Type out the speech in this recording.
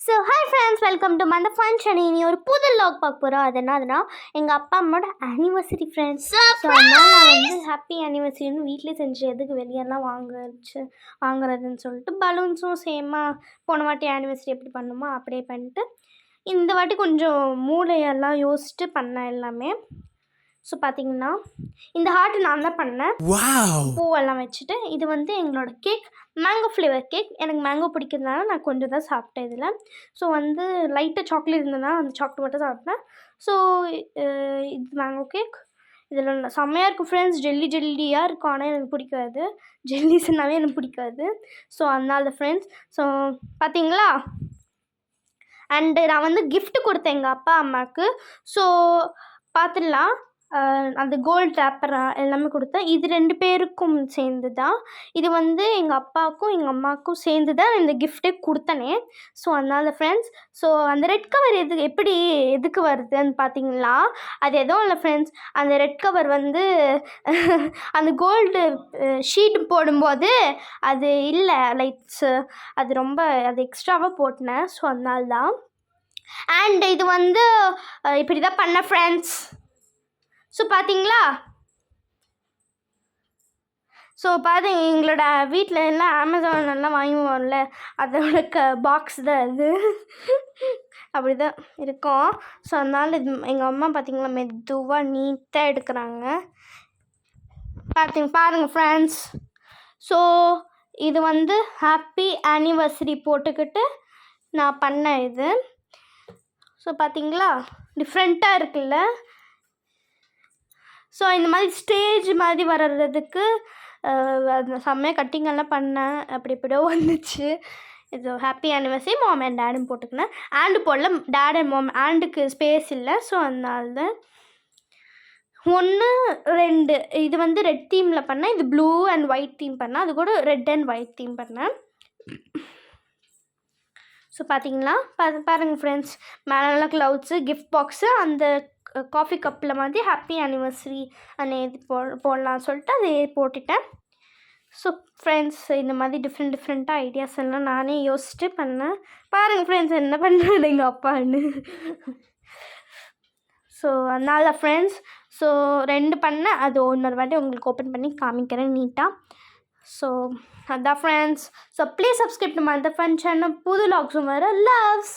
So hi friends, welcome to மந்த function. இனி ஒரு புது லாக் பார்க்க போகிறோம். அது என்னதுன்னா எங்கள் அப்பா அம்மாவோட ஆனிவர்சரி ஃப்ரெண்ட்ஸ். ஸோ அதனால் நான் வந்து ஹாப்பி ஆனிவர்சரின்னு வீட்டிலே செஞ்சு எதுக்கு வெளியெல்லாம் வாங்குறதுன்னு சொல்லிட்டு பலூன்ஸும் சேமாக போன வாட்டி ஆனிவர்சரி எப்படி பண்ணுமோ அப்படியே பண்ணிட்டு இந்த வாட்டி கொஞ்சம் மூளையெல்லாம் யோசிச்சுட்டு பண்ணேன் எல்லாமே. ஸோ பார்த்தீங்கன்னா இந்த ஹார்ட் நான் தான் பண்ணேன், பூவெல்லாம் வச்சுட்டு. இது வந்து எங்களோட கேக், மேங்கோ ஃப்ளேவர் கேக். எனக்கு மேங்கோ பிடிக்கிறதுனால நான் கொஞ்சம் தான் சாப்பிட்டேன் இதில். ஸோ வந்து லைட்டாக சாக்லேட் இருந்ததுன்னா அந்த சாக்லேட் மட்டும் சாப்பிட்டேன். ஸோ இது மேங்கோ கேக். இதில் செம்மையாக இருக்கும் ஃப்ரெண்ட்ஸ், ஜெல்லியாக இருக்கும். ஆனால் எனக்கு பிடிக்காது, ஜெல்லிஸ்னாவே எனக்கு பிடிக்காது. ஸோ அதனால ஃப்ரெண்ட்ஸ், ஸோ பார்த்தீங்களா. அண்டு நான் வந்து கிஃப்ட் கொடுத்தேன் எங்கள் அப்பா அம்மாவுக்கு. ஸோ பார்த்துடலாம். அந்த கோல்டு ரேப்பர் எல்லாமே கொடுத்தேன். இது 2 பேருக்கும் சேர்ந்து தான். இது வந்து எங்கள் அப்பாவுக்கும் எங்கள் அம்மாவுக்கும் சேர்ந்து தான் இந்த கிஃப்ட்டே கொடுத்தனே. ஸோ அதனால் ஃப்ரெண்ட்ஸ், ஸோ அந்த ரெட் கவர் எதுக்கு வருதுன்னு பார்த்தீங்களா, அது எதுவும் இல்லை ஃப்ரெண்ட்ஸ். அந்த ரெட் கவர் வந்து அந்த கோல்டு ஷீட் போடும்போது அது இல்லை லைட்ஸு, அது எக்ஸ்ட்ராவாக போட்டினேன். ஸோ அதனால தான். அண்ட் இது வந்து இப்படி தான் பண்ணேன் ஃப்ரெண்ட்ஸ். ஸோ பார்த்தீங்களா. ஸோ பாருங்க, எங்களோட வீட்டில் எல்லாம் அமேசான்லாம் வாங்குவோம்ல, அதோட பாக்ஸ் தான் அது. அப்படி தான் இருக்கும். ஸோ அதனால் இது எங்கள் அம்மா பார்த்தீங்களா மெதுவாக நீட்டாக எடுக்கிறாங்க. பாருங்கள் ஃப்ரெண்ட்ஸ். ஸோ இது வந்து ஹாப்பி ஆனிவர்சரி போட்டுக்கிட்டு நான் பண்ணேன் இது. ஸோ பார்த்தீங்களா டிஃப்ரெண்ட்டாக இருக்குல்ல. ஸோ இந்த மாதிரி ஸ்டேஜ் மாதிரி வர்றதுக்கு அந்த செம்மையாக கட்டிங்கெல்லாம் பண்ணேன். அப்படி எப்படியோ வந்துச்சு. இது ஹாப்பி ஆனிவர்சரி மாம் அண்ட் டேடும் போட்டுக்கினேன். ஆண்டு போடல, டேட் அண்ட் மாம் ஆண்டுக்கு ஸ்பேஸ் இல்லை. ஸோ அதனால தான் 1 2 இது வந்து ரெட் தீமில் பண்ணேன். இது ப்ளூ அண்ட் ஒயிட் தீம் பண்ணேன். அது கூட ரெட் அண்ட் ஒயிட் தீம் பண்ணேன். ஸோ பார்த்தீங்களா, பாருங்கள் ஃப்ரெண்ட்ஸ், மேலே க்ளவுட்ஸு, கிஃப்ட் பாக்ஸு, அந்த காஃபி கப்பில் மாதிரி ஹாப்பி ஆனிவர்சரி இது போடலான்னு சொல்லிட்டு அதை போட்டுட்டேன். ஸோ ஃப்ரெண்ட்ஸ், இந்த மாதிரி டிஃப்ரெண்ட்டாக ஐடியாஸ் எல்லாம் நானே யோசிச்சுட்டு பண்ணேன். பாருங்கள் ஃப்ரெண்ட்ஸ், என்ன பண்ணுறது எங்கள் அப்பான்னு. ஸோ அதனால் ஃப்ரெண்ட்ஸ், ஸோ 2 பண்ணேன். அது இன்னொரு வாட்டி உங்களுக்கு ஓப்பன் பண்ணி காமிக்கிறேன் நீட்டாக. ஸோ அதான் friends. So please subscribe to மந்த ஃபன் சேனல். புது லாக்ஸும் வர லவ்ஸ்.